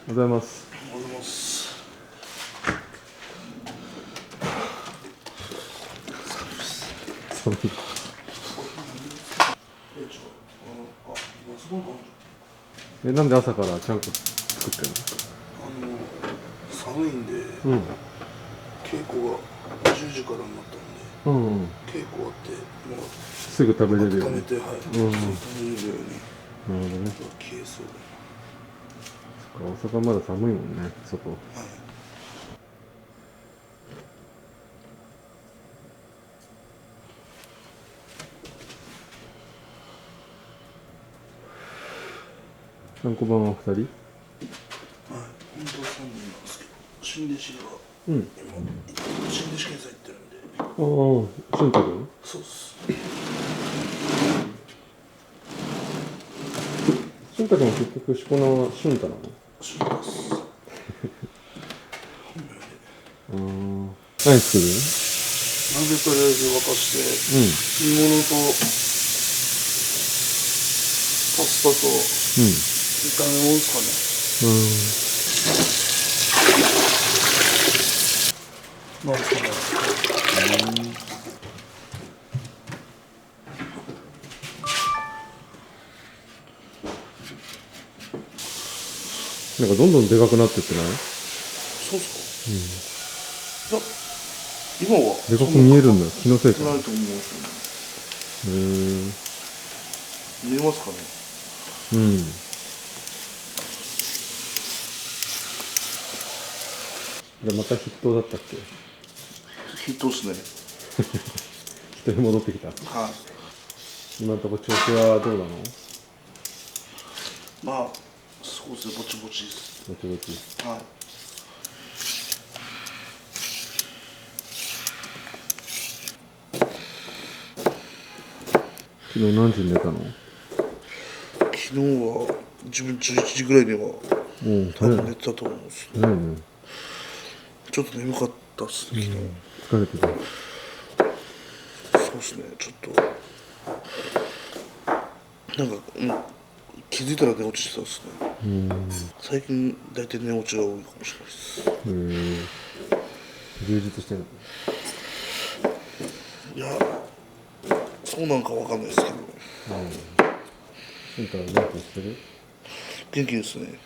おはようございます。おはようございます。寒い。なんで朝からちゃんこ作ってる寒いんで、の？稽古が10時からになったんで、稽古終わってもうすぐ食べれるように。温めて、はい、すぐ食べれるように。なるほどね。消えそう大阪まだ寒いもんね、外。はい。何個番は2人？はい、本当は3人なんですけど、新弟子が今、新弟子検査行ってるんで。ああ、俊太君？そうっす。俊太君は結局しこ名は俊太なの？俊太っす。本名で。何作る？鍋とりあえず沸かして、煮物とパスタと炒め物ですかね。なんですかね。なんかどんどんでかくなってってない？そうっすか。今はでかく見えるんだよ、気のせいか。ないと思うんですよね。見えますかね。でまた筆頭だったっけ？ヒットっすね。人に戻ってきた。はい。今のところ調子はどうなの？まあそうですね、ぼちぼちです。ぼちぼち。はい。昨日何時に寝たの？昨日は自分11時ぐらいには多分寝てたと思うんですね。ね。ちょっと眠かったっすね、疲れてた。そうですね、ちょっとなんか気づいたら寝落ちしてたっすね。最近大体寝落ちが多いかもしれないです。充実してるの？いや、そうなんかわかんないですけど、俊太は元気してる？元気ですね。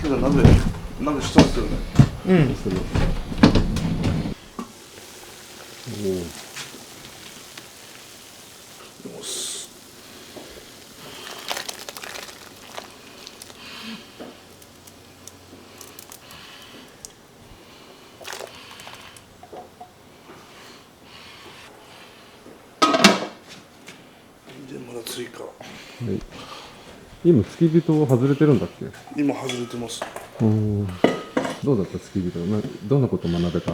けど鍋したんですよね。してる。よし。でまだ追加。今付き人外れてるんだっけ？今外れてます。どうだった付き人？どんなこと学べた？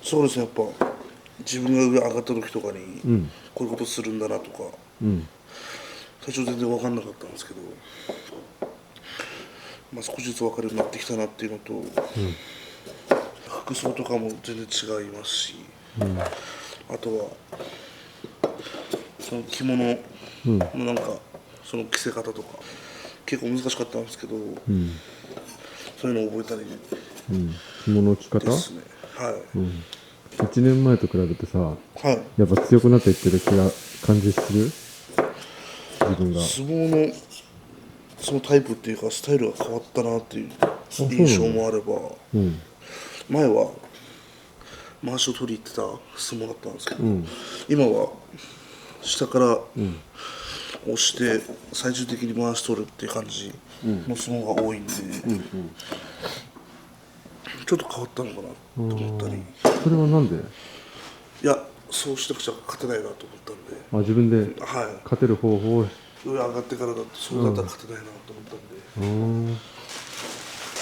そうですね、やっぱ自分が上上がった時とかに、こういうことするんだなとか、最初全然分かんなかったんですけど、まあ、少しずつ分かるようになってきたなっていうのと、服装とかも全然違いますし、あとはその着物のなんかその着せ方とか結構難しかったんですけど、そういうのを覚えたり着物着方？ですね。はい。1年前と比べてさ、はい。やっぱ強くなっていってる気が感じする？自分が。相撲のそのタイプっていうかスタイルが変わったなっていう印象もあれば、前はまわしを取りに行ってた相撲だったんですけど、今は下から押して最終的にまわし取るっていう感じの相撲が多いんで、ちょっと変わったのかなと思ったり。それはなんで？いや、そうしなくちゃ勝てないなと思ったんで、自分では勝てる方法を。上上がってからだとそうだったら勝てないなと思ったんで、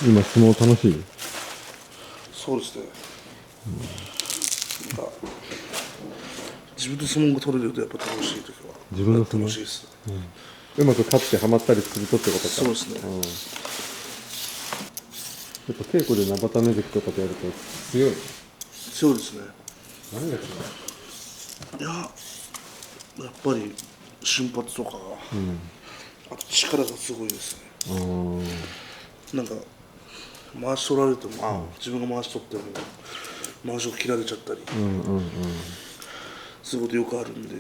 今相撲楽しい？そうですね。自分と相撲が取れるとやっぱ楽しい時は自分の相撲楽しいですね。うまく勝ってハマったりするとってことか。そうですね。やっぱ稽古で生田目関とかとやると強い。そうですね。何が違う？いや、やっぱり瞬発とか、あと力がすごいですね。なんか回し取られても、自分が回し取っても回しを切られちゃったり、そういうことよくあるんで、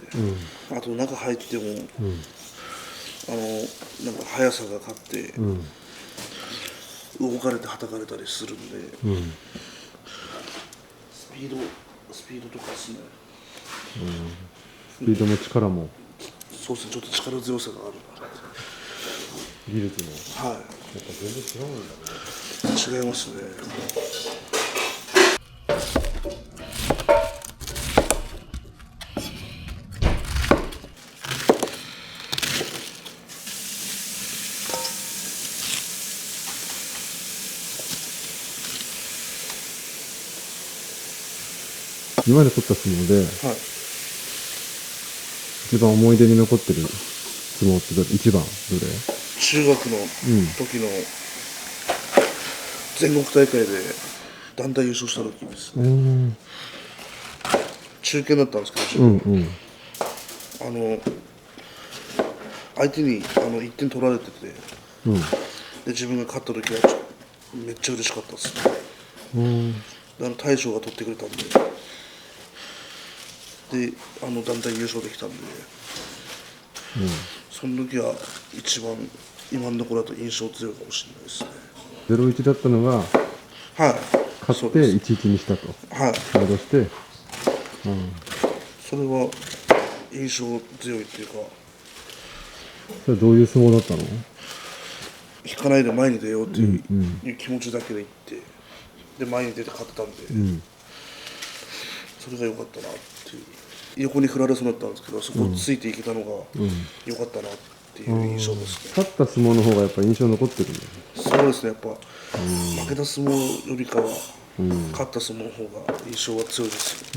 あと中入っても、なんか速さが勝って、動かれてはたかれたりするんで、スピードとかですね。スピードも力もそうですね、ちょっと力強さがあるな。技術もはやっぱ全然違うんだね。い、違いますね。今まで取った相撲ではい。一番思い出に残ってる相撲って一番どれ？中学の時の全国大会で団体優勝した時です。中堅だったんですけど、相手に1点取られてて、で自分が勝った時はめっちゃ嬉しかったですね。大将が取ってくれたんで、団体優勝できたんで、その時は一番今のところだと印象強いかもしれないですね。0-1だったのがはい。勝って1-1にしたと。はい。戻して、それは印象強いっていうか、それはどういう相撲だったの？引かないで前に出ようっていう気持ちだけでいって、で前に出て勝ってたんで、それが良かったなっていう。横に振られそうになったんですけど、そこをついていけたのが良かったなっていう印象ですね。勝った相撲の方がやっぱ印象残ってるんだよね。そうですね、やっぱ負けた相撲よりかは勝った相撲の方が印象は強いですよ。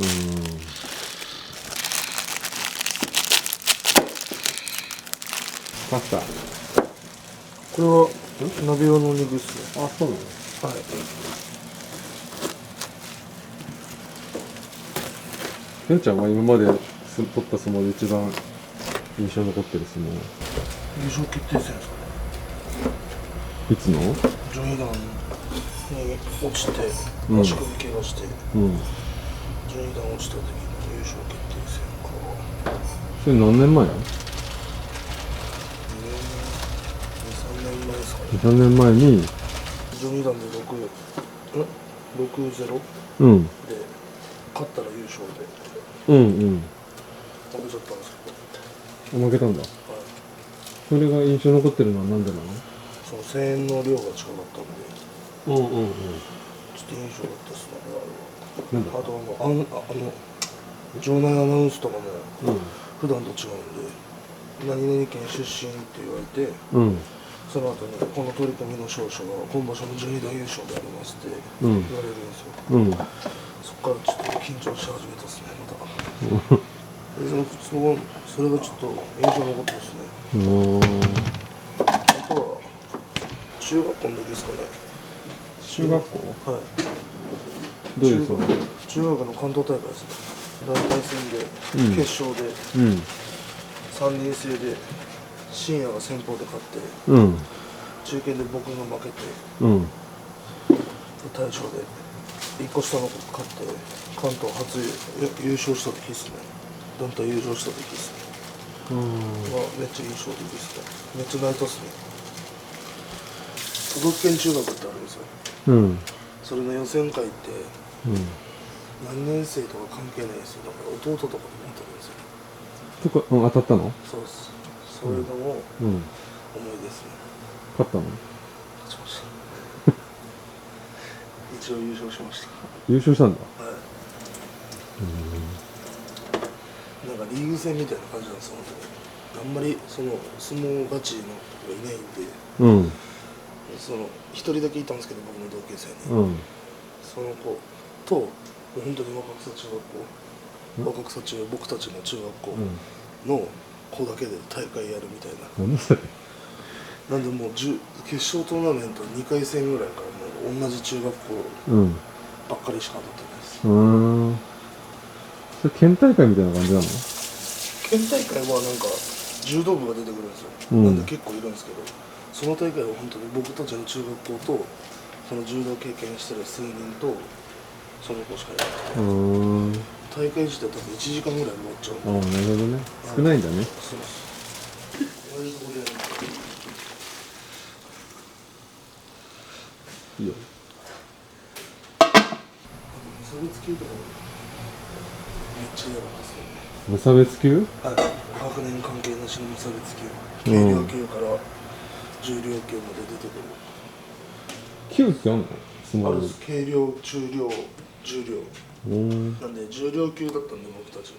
勝った。これは鍋用の肉ですね。あ、そうなの？はい。けんちゃんは今まで取った相撲で一番印象残ってる相撲優勝決定戦ですかね。いつの？上位段に落ちて足首怪我して、上位段落ちた時の優勝決定戦か。それ何年前？ 2、3年前ですかね。3年前に上位段で6-0で勝ったら優勝で負けちゃったんですけど。負けたんだ。それが印象残ってるのはなんでなの？その声援の量が違かったんで、ちょっと印象だったっすね、あれは。なんだ？あと場内アナウンスとかも普段と違うんで、何々県出身って言われて、その後にこの取り組みの証書が今場所の12段優勝でありますって言われるんですよ。そこからちょっと緊張し始めたっすね、また。それがちょっと印象残ってますね。あとは中学校の時ですかね。中学校？はい。どういう相撲？中学の関東大会ですね。団体戦で、決勝で、3人制で深夜が先方で勝って、中堅で僕が負けて、大将で1個下の子勝って関東初優勝した時ですね。団体優勝した時ですね。めっちゃ印象的ですね。めっちゃ泣いたっすね。都道府県中学ってあるんですよ。それの予選会って、何年生とか関係ないですよ。だから弟とかと思ってるんですよ。とか、当たったの？そうです。それの思いですね。勝ったの？勝ちました。一応優勝しました。優勝したんだ。はい。なんかリーグ戦みたいな感じなんですよ、本当に。あんまりその相撲ガチの人がいないんで、その一人だけいたんですけど、僕の同級生に、その子と本当に若草中学校若草中僕たちの中学校の子だけで大会やるみたいな。なんだそれ。なんでもう決勝トーナメント2回戦ぐらいからもう同じ中学校ばっかりしか当たってないです。それ県大会みたいな感じなの？県大会はなんか柔道部が出てくるんですよ、なんで結構いるんですけど、その大会は本当に僕たちの中学校とその柔道経験してる数人とその子しかいなくて、大会自体多分1時間ぐらい持っちゃう。なるほどね。少ないんだね。そうです。同じとこでやる。いいよ。無差別級とかめっちゃやるんですよね。無差別級？はい、学年関係なしの無差別級、軽量級から重量級まで出てくる。級ってあんの？相撲あるです。軽量、中量、重量。なんで重量級だったんで僕たちは。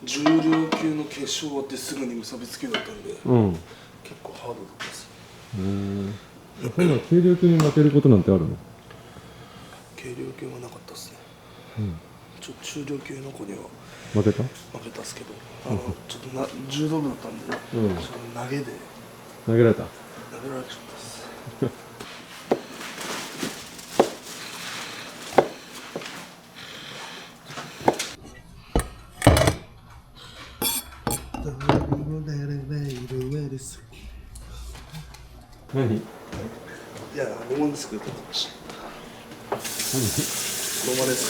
重量級の決勝終わってすぐに無差別級だったんで、結構ハードだったです。そんな軽量級に負けることなんてあるの？軽量級はなかったですね。中量級の子には負けた？負けたっすけど、ちょっと柔道部だったんで、その投げで投げられた？投げられちゃったっす。何？いや、ロマネスク歌ってました。ロマネス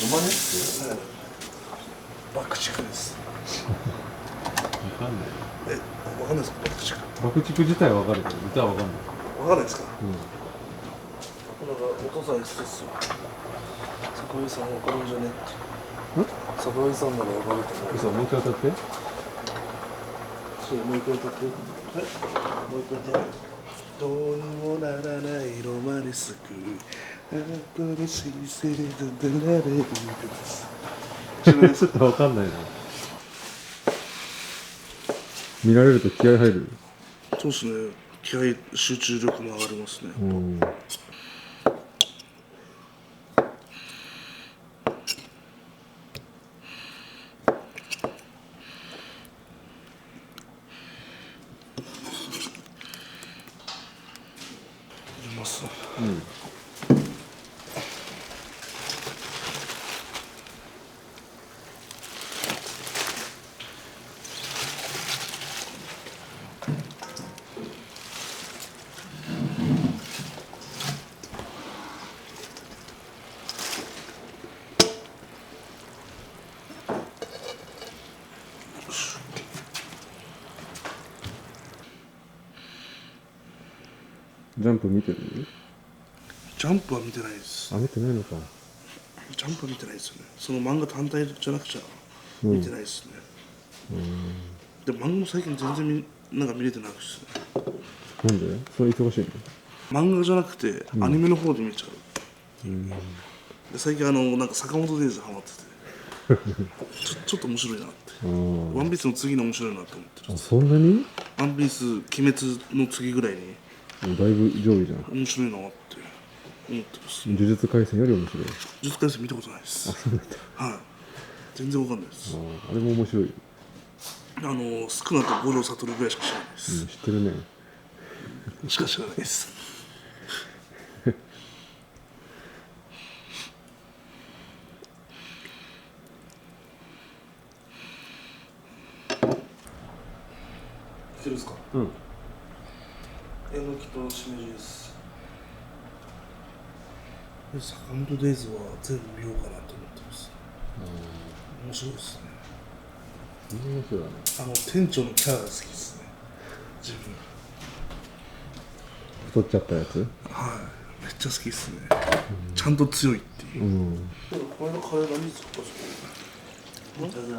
ク。ロマネスク？はい。爆竹です。わかんない。わかんないですか、爆竹。爆竹自体はわかるけど、歌はわかんない。わかんないですか。なんかお父さん言ってたっすよ。坂上さんわかるんじゃねって。坂上さんならわかると思う。嘘、もう一回歌って。そう、もう一回歌って。はい。もう一回歌って。どうにもならないロマネスク。新しい世界で出られる。ちょっとわかんないな。見られると気合入る。そうですね。気合、集中力も上がりますね。います。ジャンプ見てる？ジャンプは見てないです。あ、見てないのか。ジャンプは見てないですよね。その漫画単体じゃなくちゃ見てないですね。でも漫画も最近全然なんか見れてないですね。なんで？それ忙しいの？漫画じゃなくてアニメの方で見ちゃう。で最近なんか坂本デイズハマっててちょっと面白いなって。ワンピースの次の面白いなと思ってる。あ、そんなに？ワンピース鬼滅の次ぐらいにだいぶ上位じゃん。面白いなって思ってます。呪術廻戦より面白い。呪術廻戦見たことないです。そうなんだ。はい。全然わかんないです。あれも面白い。スクナと五条悟ぐらいしか知らないです。知ってるね。しか知らないです。いけるですか。えのきとしめじです。坂本デイズは全部見ようかなと思ってます。面白いですね。面白いね。店長のキャラが好きですね。自分。太っちゃったやつ？はい。めっちゃ好きですね。ちゃんと強いっていう。これのカレー何作ったんですか？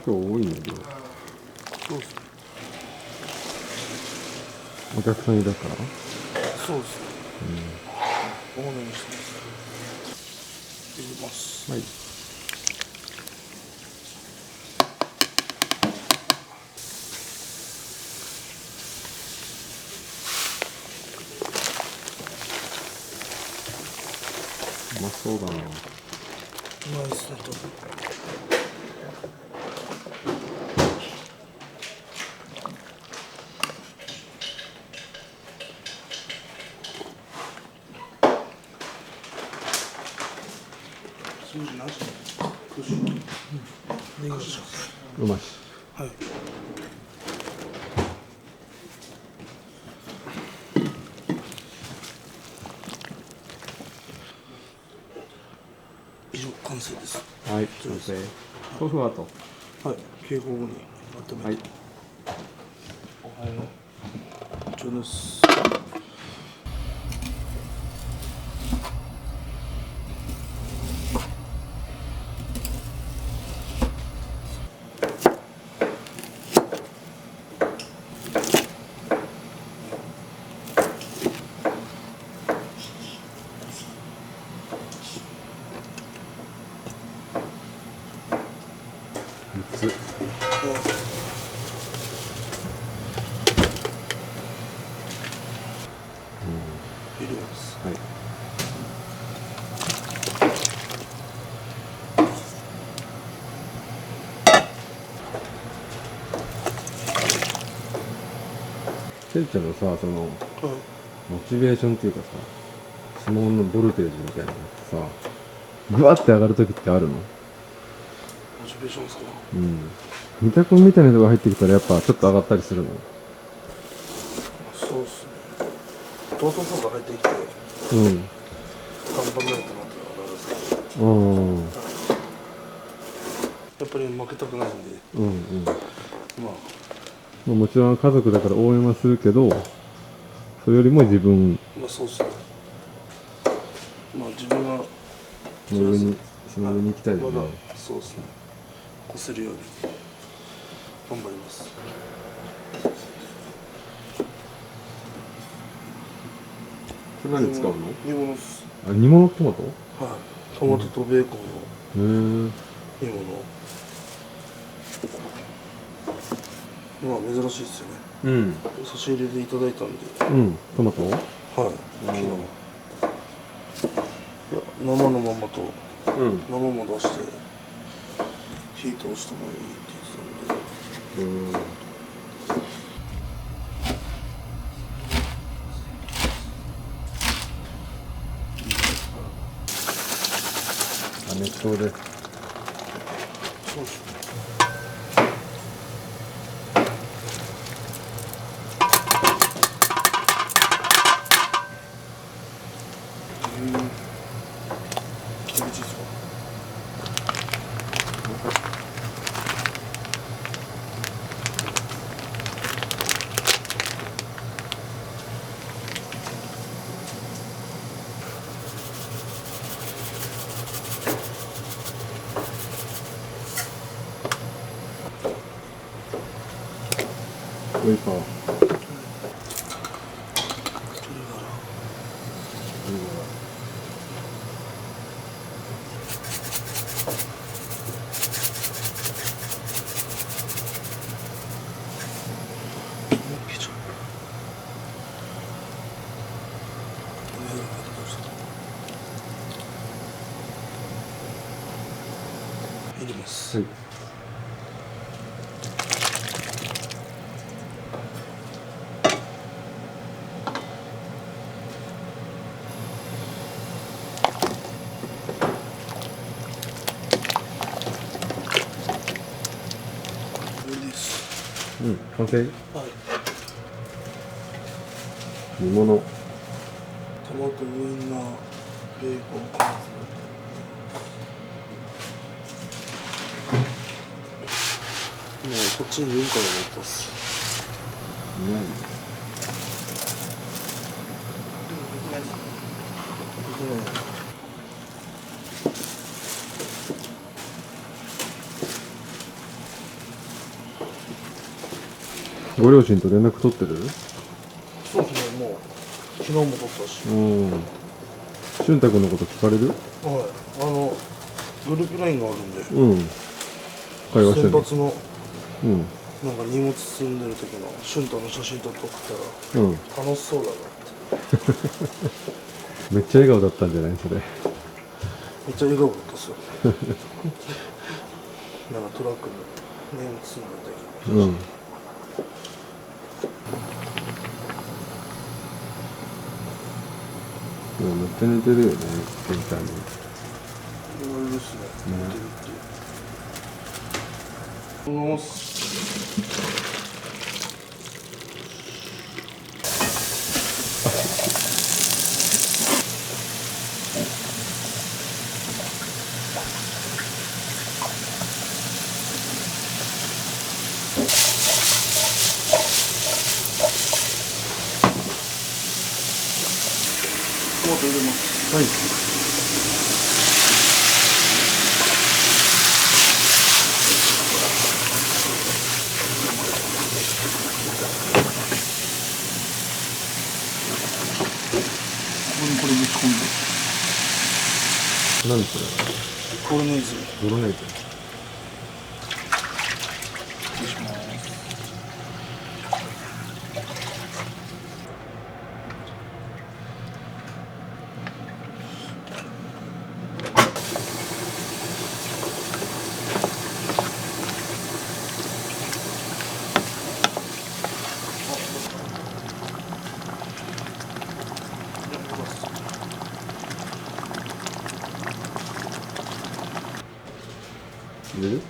今日多いんだけど。そうですね。お客さんいたから。そうですね。多めにしてます。入れます。はい。うまそうだな。うまいですね、多分。なし。ネギします。うまし。はい。以上完成です。はい、完成。豆腐はと。はい。警報後にまとめて。はい。おはよう。ちょうどです。3つ。入れます。はい。てるちゃんのさ、その、はい。モチベーションっていうかさ、相撲のボルテージみたいなのってさ、ぐわって上がるときってあるの？モチベーションですか。うん。三田君みたいな人が入ってきたらやっぱちょっと上がったりするの？そうっすね。弟とか入ってきて、うん。頑張んないとなってなるんですけど、うん。やっぱり負けたくないんで、うんうん。まあ、まあもちろん家族だから応援はするけど、それよりも自分そうっすね。まあ自分がの上に、その上に行きたいよね。まだそうっすね。こせるように頑張ります。それ何使うの？煮物っす。あ、煮物トマト？はい。トマトとベーコンのへえ。煮物。まあ珍しいですよね。うん。差し入れでいただいたんで。うん。トマト？はい。昨日。いや、生のままとうん。生も出して火通した方がいいって言ってたんで。熱湯で。そうっすね。厳しいっすか。ウェイパー。ケチャップ。入れます。はい。これです。うん。完成？はい。煮物。トマト、ウインナー、ベーコン、カツ。もうこっちに文化が持ってます。うまいね。ご両親と連絡取ってる？そうですね、もう昨日も撮ったし、俊太君のこと聞かれる？はい、グループラインがあるんで、会話してるの？先発のなんか荷物積んでる時の俊太の写真撮って送ったら、楽しそうだなって。めっちゃ笑顔だったんじゃないそれ？めっちゃ笑顔だったっすよ。なんかトラックに荷物積んでる時。めっちゃ寝てるよね、健太に。言われるっすね。寝てるっていう。トマト入れます。はい。これぶち込んで。何それ？ボロネーズ。ボロネーゼ。失礼します。入れる？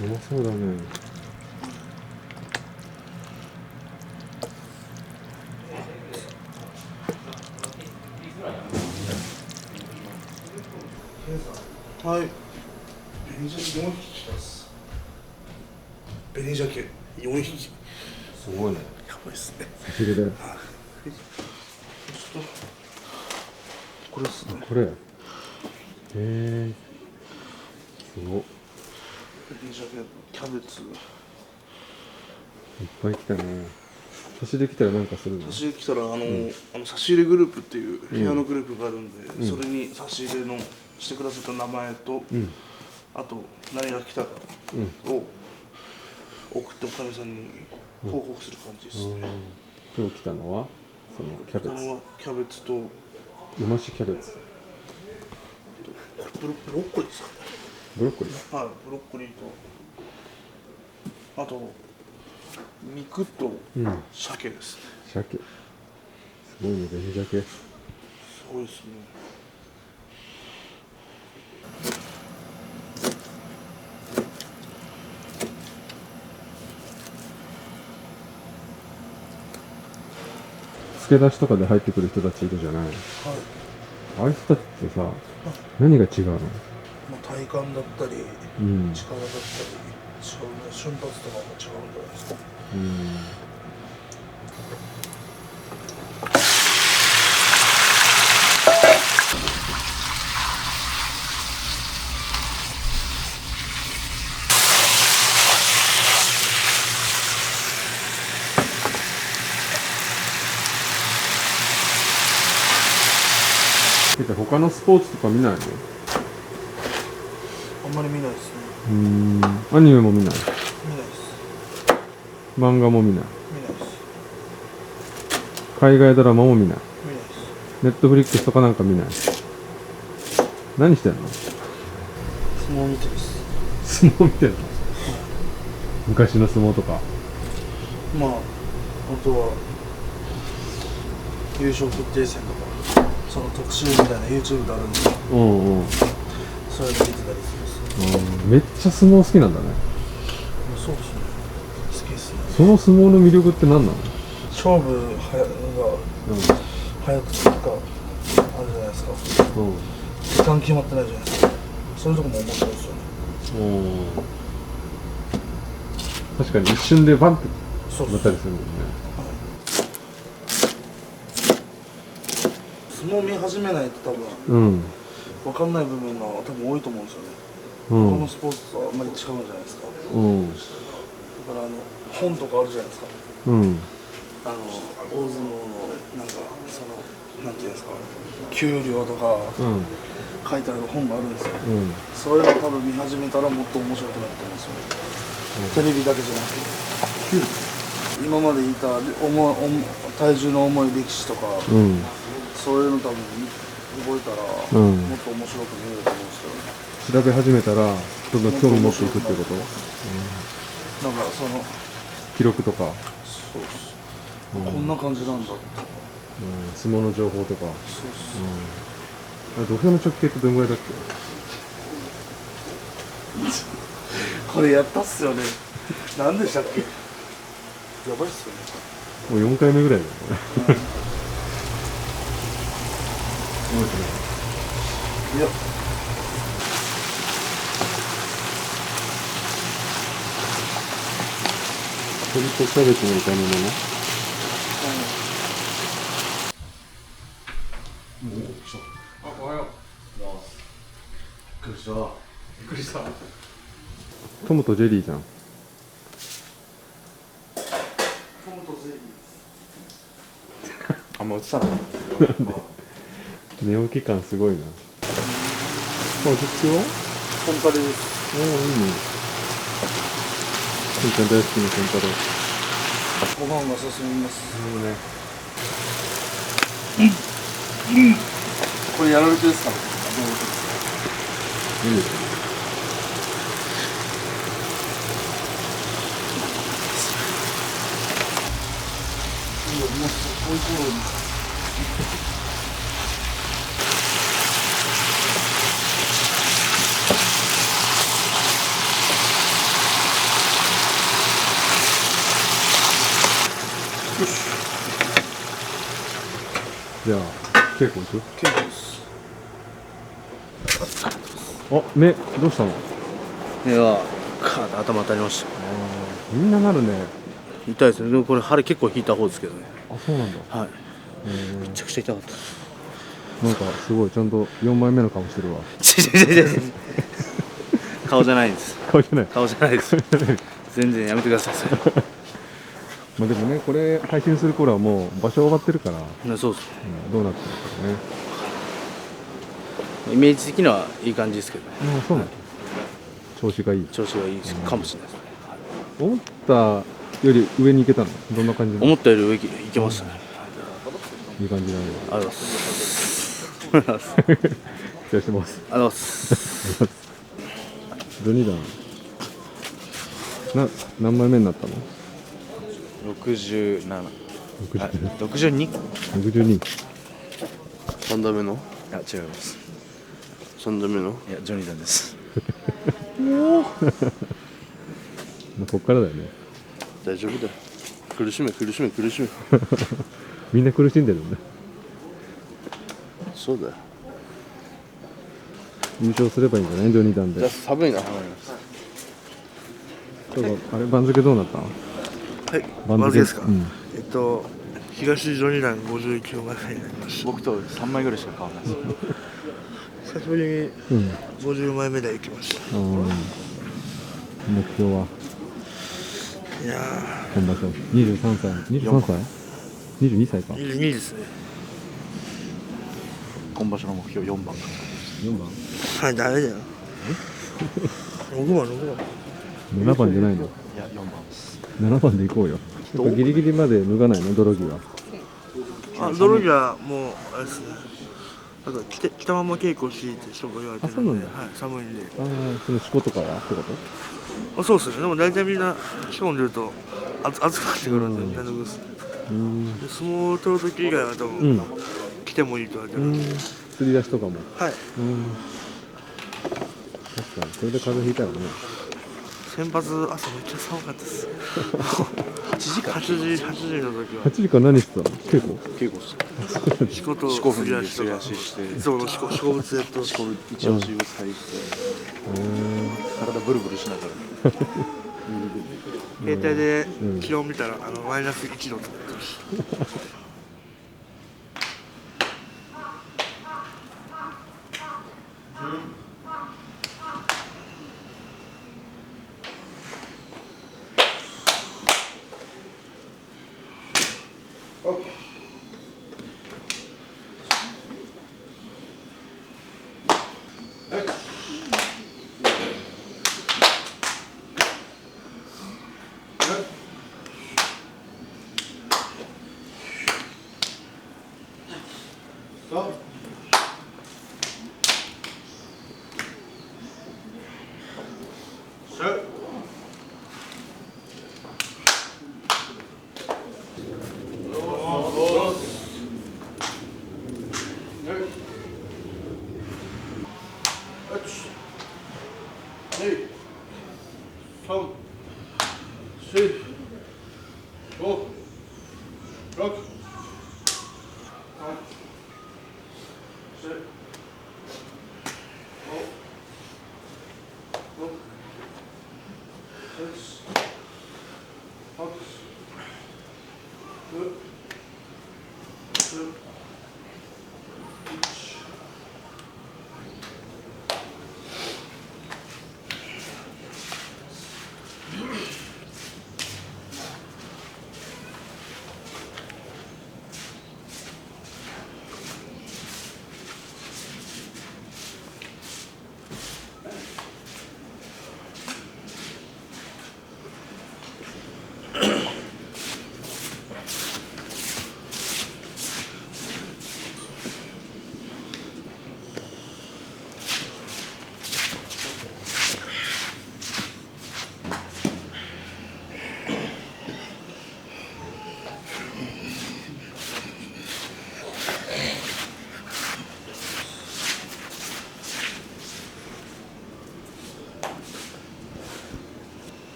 うまそうだね。はい。紅鮭4匹きます。紅鮭4匹。すごいね。やばいっすね。差し入れだよ。ちょっとこれっすね。これ。すごっ。紅鮭、キャベツ。いっぱい来たね。差し入れ来たらなんかするの？差し入れ来たら差し入れグループっていう部屋のグループがあるんで、それに差し入れのしてくださった名前と、あと何が来たかを送っておかみさんに報告する感じですね。今日来たのはそのキャベツ。キャベツとうましキャベツ。これブロッコリーですかね。ブロッコリー。はい、ブロッコリーとあと肉と鮭ですね。鮭。すごいね、紅鮭。すごいですね。付け出しとかで入ってくる人たちいるじゃない。はい。ああいう人たちってさ、何が違うの？まあ、体感だったり、力だったり、違うね。瞬発とかも違うんじゃないですか。てか他のスポーツとか見ないの？あんまり見ないですね。アニメも見ない？見ないです。漫画も見ない？見ないです。海外ドラマも見ない？見ないです。ネットフリックスとかなんか見ない？何してんの？相撲見てです。相撲見てんの？昔の相撲とか。まあ、あとは優勝決定戦とかその特集みたいな YouTube であるんで、それで見てたりするんです。めっちゃ相撲好きなんだね。そうですね。好きですね。その相撲の魅力って何なの？勝負が早くとかあるじゃないですか。時間決まってないじゃないですか。そういうとこも面白いですよね。おー、確かに一瞬でバンってそうなったりするもんね。相撲見始めないと多分うん分かんない部分が多分多いと思うんですよね。うん他のスポーツとはあんまり違うんじゃないですか。うんだから本とかあるじゃないですか。うん大相撲のなんかそのなんていうんですか、給料とかうん書いてある本があるんですよ。うんそういうの多分見始めたらもっと面白くなると思うんですよね。テレビだけじゃなくて、今までいた体重の重い力士とか、うんそういうの多分覚えたら、うんもっと面白く見えると思うんですよね。調べ始めたらどんどん興味持っていくってこと？だからその記録とか、そうです、こんな感じなんだって。相撲の情報とか。そうあれ土俵の直径ってどんぐらいだっこれやったっすよね。何でしたっけ？やばいっすよね。け？もう4回目ぐらいだよね。いや、鶏とキャベツの炒め物。あ、おはよう。びっくりした。びっくりした。トムとジェリーじゃん。トムとゼリー。あんま映さない寝起き感すごいな。あ、実況？コンパレです。おお、いいね。しんちゃん大好きなコンパレ。ご飯が進みます。いいね。これやられてるんですか？いいですね。もうすごい頃に。じゃあ、稽古行く？結構です。あ、目、どうしたの？目がカーッと頭当たりました。みんななるね。痛いですね。でもこれ針結構引いた方ですけどね。あ、そうなんだ。はい。めちゃくちゃ痛かった。なんかすごいちゃんと4枚目の顔してるわ。違う顔じゃないです。顔じゃない。顔じゃないです。全然やめてください。それまあでもね、これ配信する頃はもう場所終わってるから、そうです。どうなってるかね。イメージ的にはいい感じですけどね。ああ、そうなんだ。調子がいい。調子がいいかもしれないですね。思ったより上に行けたの？どんな感じ？思ったより上いけましたね。いい感じだね。ありがとうございます。ありがとうございます。期待してます。ありがとうございます。ど2段。何枚目になったの67。？62。 62。 3度目の？いや違います。3度目の？いやジョニーさんです。こっからだよね。大丈夫だよ。苦しめ。みんな苦しんでるんだ。そうだよ。優勝すればいいんじゃない？2段で。寒いな。ちょっとあれ番付どうなったの？はい。番付ですか？うん。東序二段59枚目になりました。僕と3枚ぐらいしか変わらないです。久しぶりにうん。50枚目で行きました。目標は？いや今場所23歳23歳22歳か。ー、22ですね。今場所の目標4番。4番はい、ダメだよ。6番。7番じゃないの？いや4番です。7番で行こうよ。やっぱギリギリまで脱がないの？泥着は。泥着はもうあれですね。なんか着たまま稽古していて人が言われてるんで、あそうなんだはい、寒いんで。ああ、その四股とかはってこと？そうですね。でも大体みんな着込んでると暑くなってくるんで、みんな脱ぐっすね。で相撲を取る時以外は多分、着てもいいと言われてるんで。釣り出しとかも。はい。確かにそれで風邪ひいたらね。先発朝めっちゃ寒かったです8時か8時の時は8時から何してたの？稽古？稽古して仕事四股踏んすり足とかですり足していつもの四股物やっと一応私物入って体ブルブルしながら携帯で気温見たらマイナス1度とか言ってました。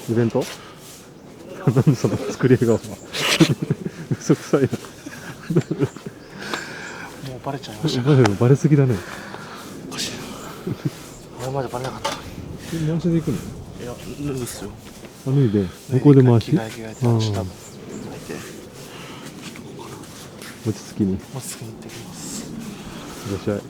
イベント？なんでその作り笑顔は嘘くさいな。もうバレちゃいました。バレすぎだね。おかしいな。前までバレなかったのに。回しで行くの？いや、脱ぐっすよ。脱いで向こうで回し？着替えて多分履いて落ち着きに。落ち着きに行ってきます。いらっしゃい。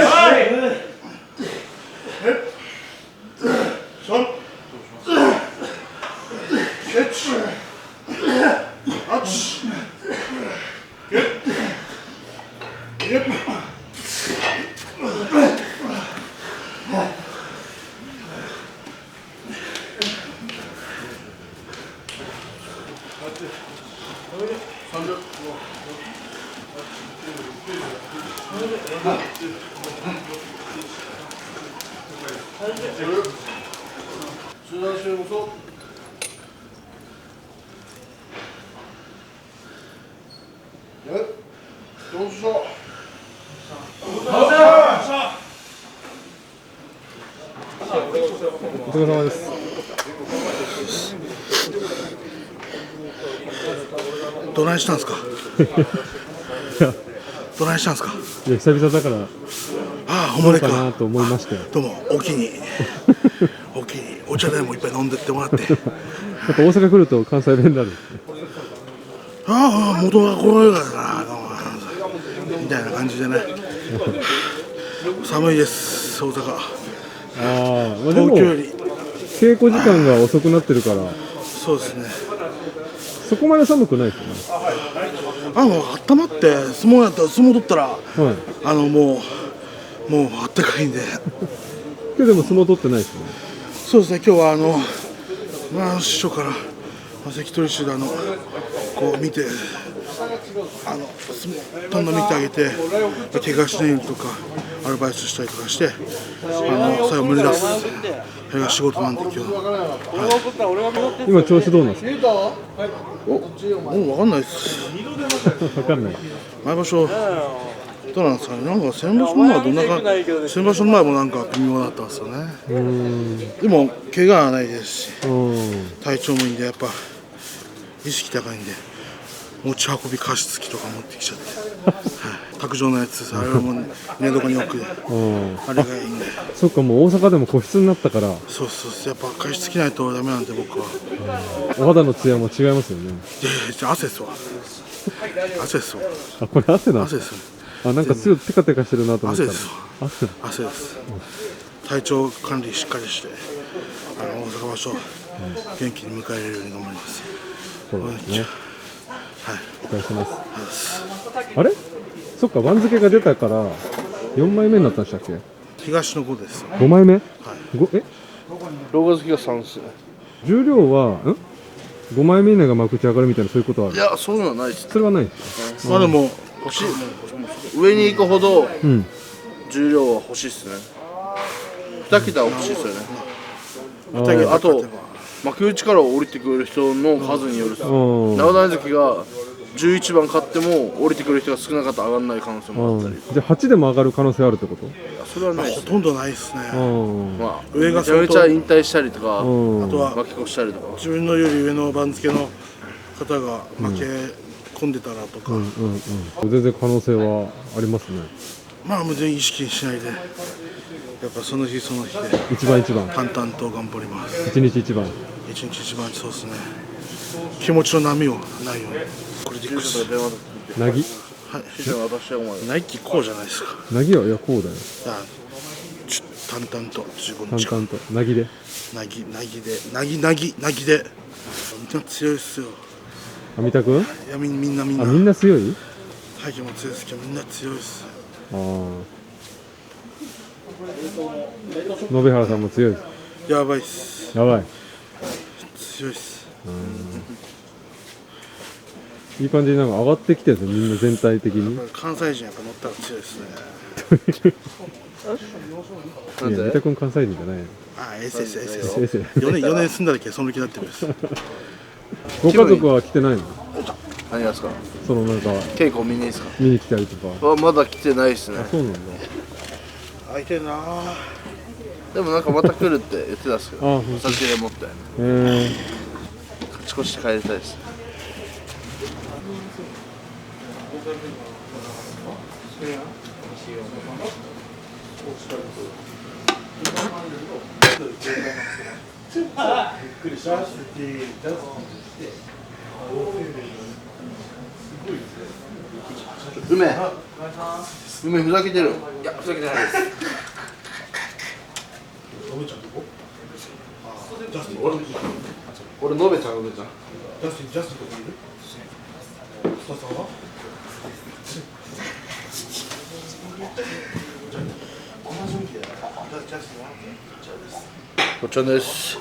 はいお疲れ様です。どないしたんすか。どないしたんすか。いや久々だからああ、ほんまにかかなと思いましたよ。どうもお気にお気にお茶でもいっぱい飲んでってもらってやっぱ大阪来ると関西弁になる。ああ、元はこういうからなみたいな感じでね寒いです大阪。ああ、まあ、でも東京より稽古時間が遅くなってるからそうですね。そこまで寒くないですよね。温まって相撲やったら相撲取ったらはいもうあったかいんで今日でも相撲取ってないですよね。そうですね。今日は師匠から関取衆でこう見て相撲どんどん見てあげて怪我しないようにとかアルバイトしたりとかして最後無理出すそれが仕事なんで今日は、今調子どうなんですか。もう分かんないです分かんない。前場所どうなんですかね。なんか先場所の前はどんなか先場所の前もなんか微妙だったんですよね。でも怪我はないですし体調もいいんでやっぱ意識高いんで持ち運び加湿器とか持ってきちゃって、はい、卓上のやつです。あれはもう寝床に置くあれがいいんで。そっか、もう大阪でも個室になったからそうやっぱ加湿器ないとダメなんで僕は。お肌のツヤも違いますよね。じゃあ汗ですわ汗ですわあ、これ汗なん汗ですあ、なんかすぐテカテカしてるなと思ったら汗ですわ汗です、体調管理しっかりして大阪場所元気に迎えられるように頑張ります。そうですね。はい、お疲れ様です。あれ、そっか、番付が出たから4枚目になったんでしたっけ。東の5です。5枚目、はい、6月が3ですね。重量は5枚目以内が幕内上がるみたいな、そういうことはある。いや、そういうのはないです。それはないです。まあでも欲しい、上に行くほどうん重量は欲しいですね。2桁は欲しいですよね。あと幕内から降りてくる人の数による。長谷関が11番勝っても降りてくる人が少なかったら上がらない可能性もあったり。じゃあ8でも上がる可能性あるってこと。それはないです、ね、ほとんどないですね。まあ、上がめちゃめちゃ引退したりとか、あとは負け越したりとか、自分のより上の番付の方が負け込んでたらとか、全然可能性はありますね。まあ無全意識しないでやっぱその日その日で一番淡々と頑張ります。一日一番そうですね。気持ちの波をないように。これでいくつなぎ、はい、ナイキこうじゃないですか。なぎは、いや、こうだよ。淡々と自分の淡々となぎでなぎでみんな強いっすよ。三田君、いやみんなみんな強い。大輝も強いですけどみんな強いっす。延原さんも強いです。やばいっす。やばい、強いっす。いい感じになんか上がってきてるんですよ、みんな全体的に。関西人やっぱ乗ったら強いですね。いや、三田君関西人じゃないよ。4年住んだだけその気になってるんです。ご家族は来てないの。何がですか。そのなんか稽古見にですか。見に来たりとかはまだ来てないですね。あ、そうなんだ。空いてるな。でもなんかまた来るって言ってたんですけど、あ、差し入れ持って勝ち越して帰りたいです。梅ふざけてる。いや、ふざけてないです。俺のべちゃん、のべちゃん。ジャスティンとかいる？スタさんは？お茶です。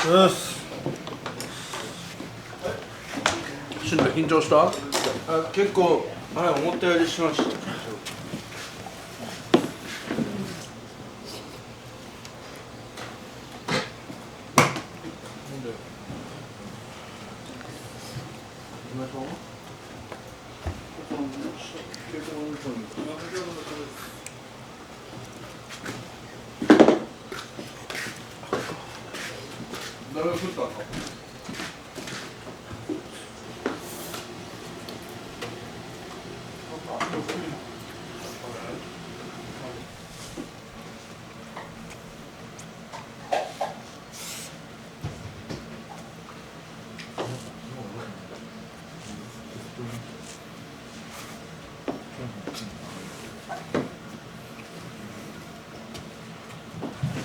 よし。しんどい、緊張した？結構思ったよりしました。誰が食ったの？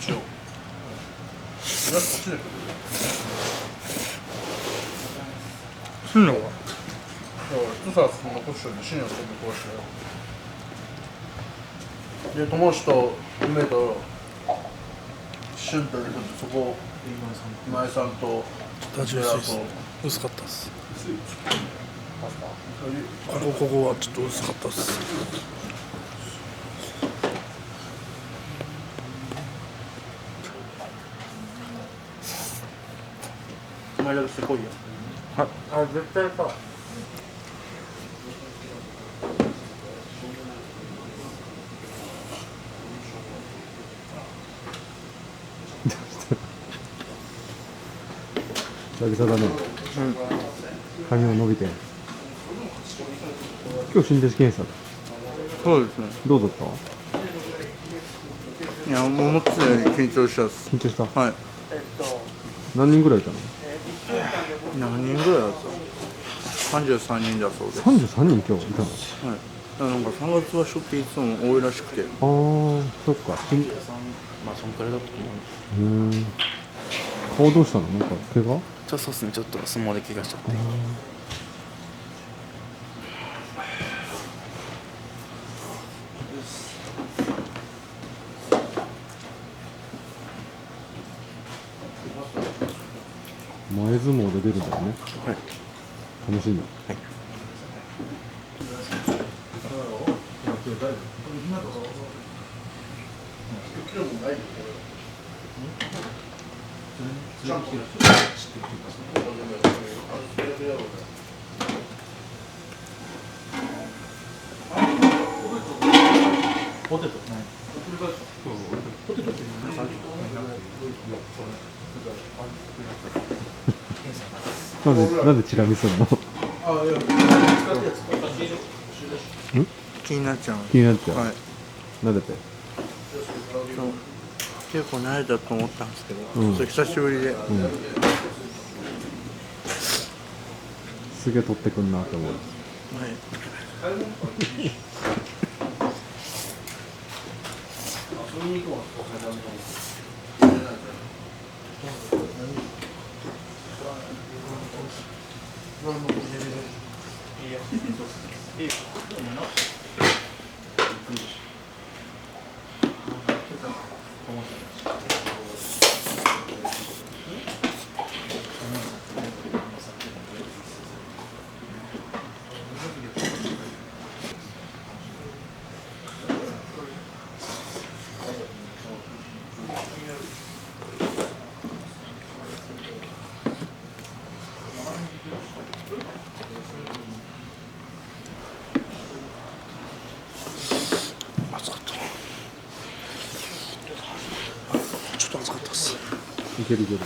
一応。こっちで。すんの？一冊残しといて、深夜飛び壊してよ。で、友達と梅と俊といるので、そこ、今井さんと味薄いっす。薄かったっす。ここはちょっと薄かったっす。前だけしてこいよ。絶対さ。久々だね。髪も伸びて。今日新弟子検査だ。そうですね。どうだった？いや、思ってたより緊張したっす。緊張した？はい。何人ぐらいいたの何人ぐらいだったの？33人だそうです。？33人今日いたの？はい。なんか3月場所っていつも多いらしくて。ああ、そっか。まあそんくらいだったと思う。顔どうしたの？なんか怪我？そうですね、ちょっと相撲で怪我しちゃって。前相撲で出るんだよね。はい。楽しみ。はい。なんでチラ見するの？気になっちゃう。気になっちゃう。はい。なんでって？結構慣れたと思ったんですけど、うんちょっと久しぶりで。すげえ取ってくんなって思う。はい。いけるいける。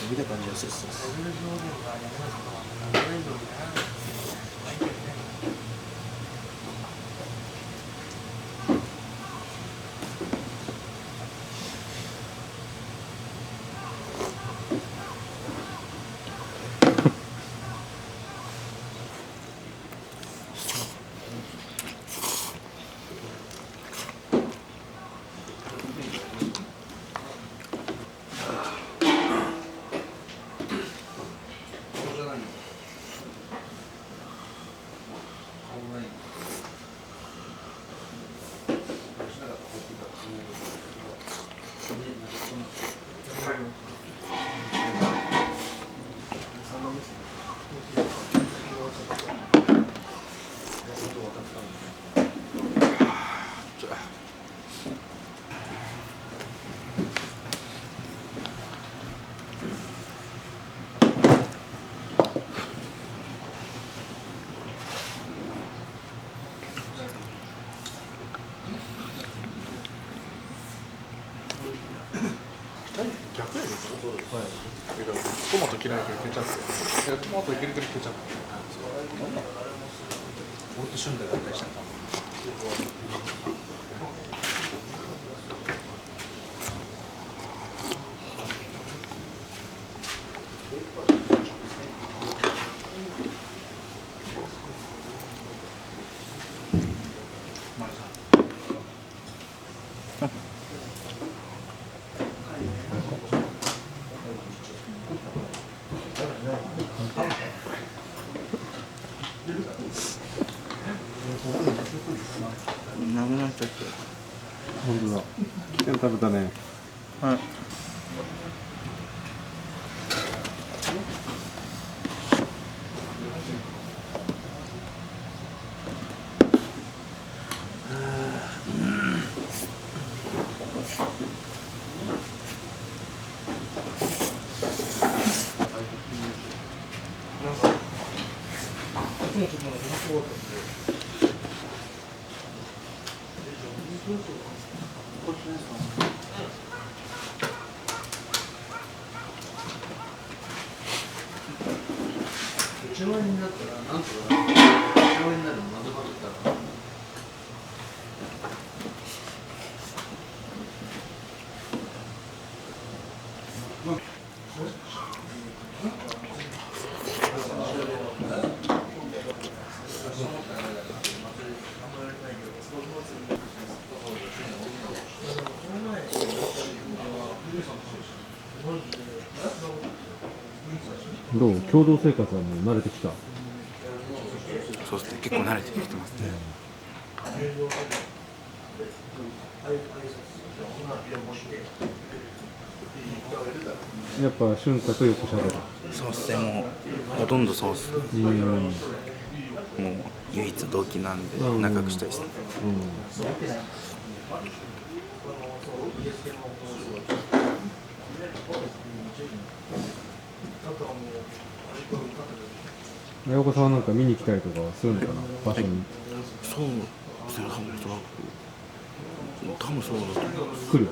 見た感じはそうそうそう。逆やでしょ。はい。トマト嫌いだけどケチャップ。いやトマトいけるけどケチャップ。俺と旬でだったりしたんだ。なくなっちゃって。本当だ。昨日食べたね。はい。1万円だったら、なんとか1万円になるのまずまってたら。どう？共同生活はもう慣れてきた。そうですね、結構慣れてきてますね。やっぱ俊太とよくしゃべる。そうですね、もうほとんどそうですね。もう唯一同期なんで仲良くしたいですね。親御さんはなんか見に来たりとかするのかな、場所に。そうですね、多分そうだと思う。来る。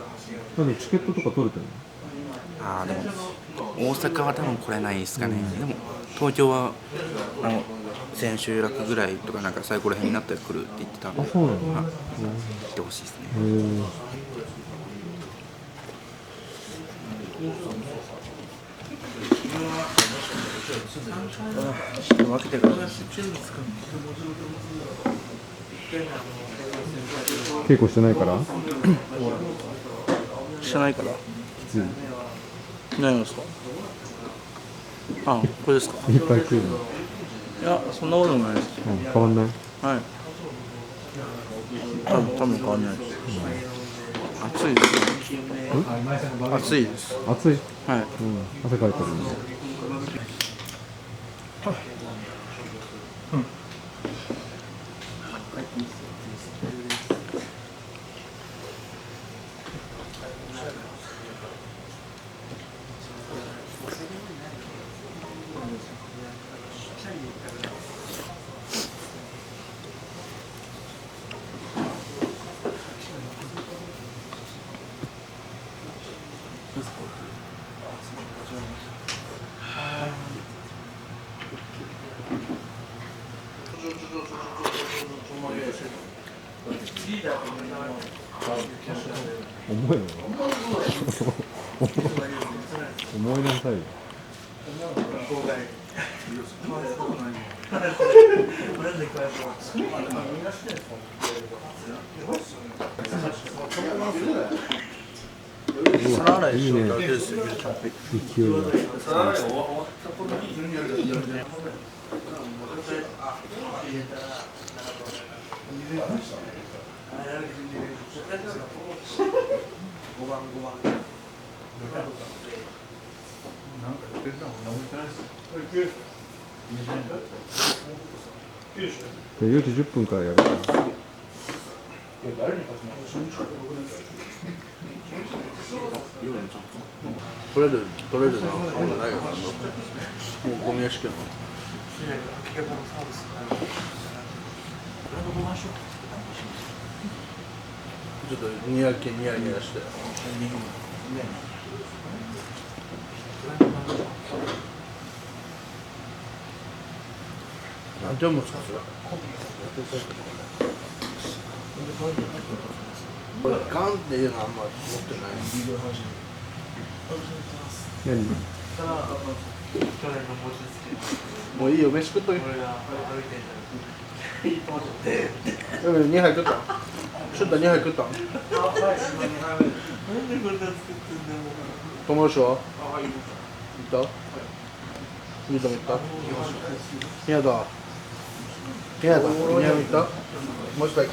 なんでチケットとか取れてるああ、でも大阪は多分来れないですかね。でも東京は千秋楽ぐらいとかなんか最後ら辺になったら来るって言ってたんで、あ、そうなの。はい、来てほしいですね。分けてから稽古してないから。してないからきつい。何ですか。あ、これですか。いっぱい食うの。いや、そんなことないです。うん、変わんない。はい。多分変わんないです。暑いですね。暑いです。暑い。はい。うん、汗かいてるね。重いの。思いなさいよ。皿洗いいいね。だけですよ。勢いが。で4時10分からやるから。取れるな。あんまないよ。もうゴミ屋敷の。ちょっとニヤニヤして。何て読むんですかそれ。これガンっていうのはあんま持ってない。何？もういいよ、飯食っといて。2杯食った。シュッタ2杯食った。友達は？行った？いいと思った？宮田。宮田行った？もう一杯。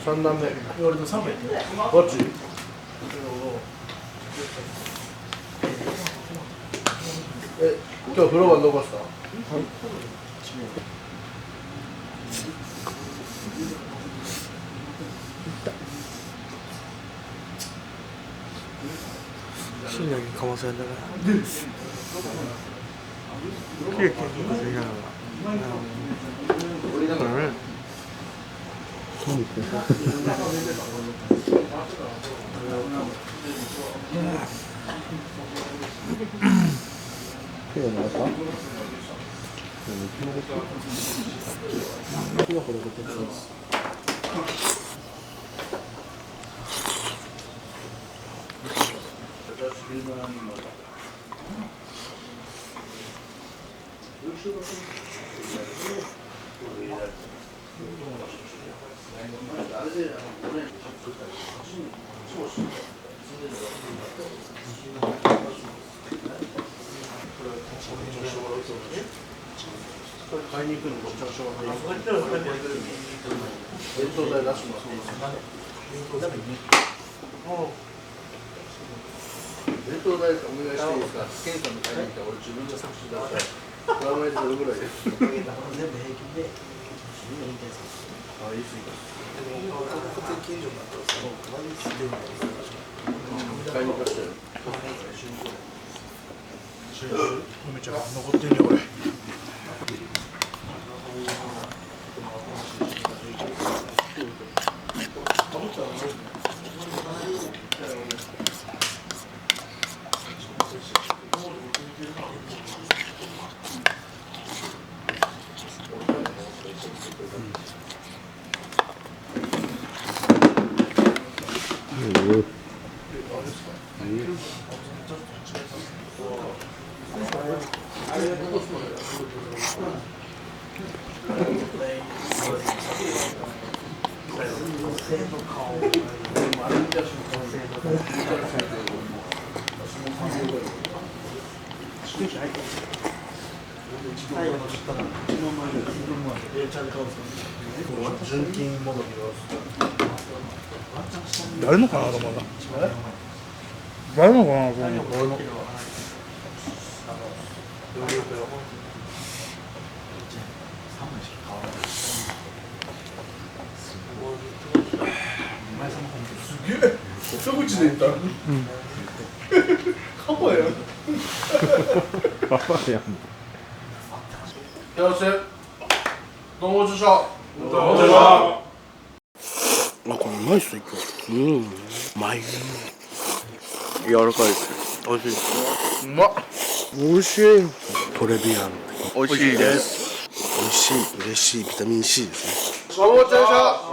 3段目。俺の3杯。どっち？今日風呂はどこですか？深夜にかませんだからキレキレとかできながら何言ってんの？手が回った？買いに行くのこっちのしょうがない。弁当代出してもらっていいですか？弁当代お願いしていいですか？ケンさんの買いに行ったら俺自分が作詞出したらプラマイゼロぐらいです。あ、いいっすか。買いに行かせてよ。めちゃ残ってんね俺誰のかなと思うな。誰のかなと思う。一口で言った。カバやん。パパやん。よし。どうも受賞。あ、これうまいっすよ。うん、うまい。柔らかいです。美味しい。うまっ。美味しい。トレビアン。美味しいです。美味しい。嬉しい。ビタミン C ですね。どうも受賞。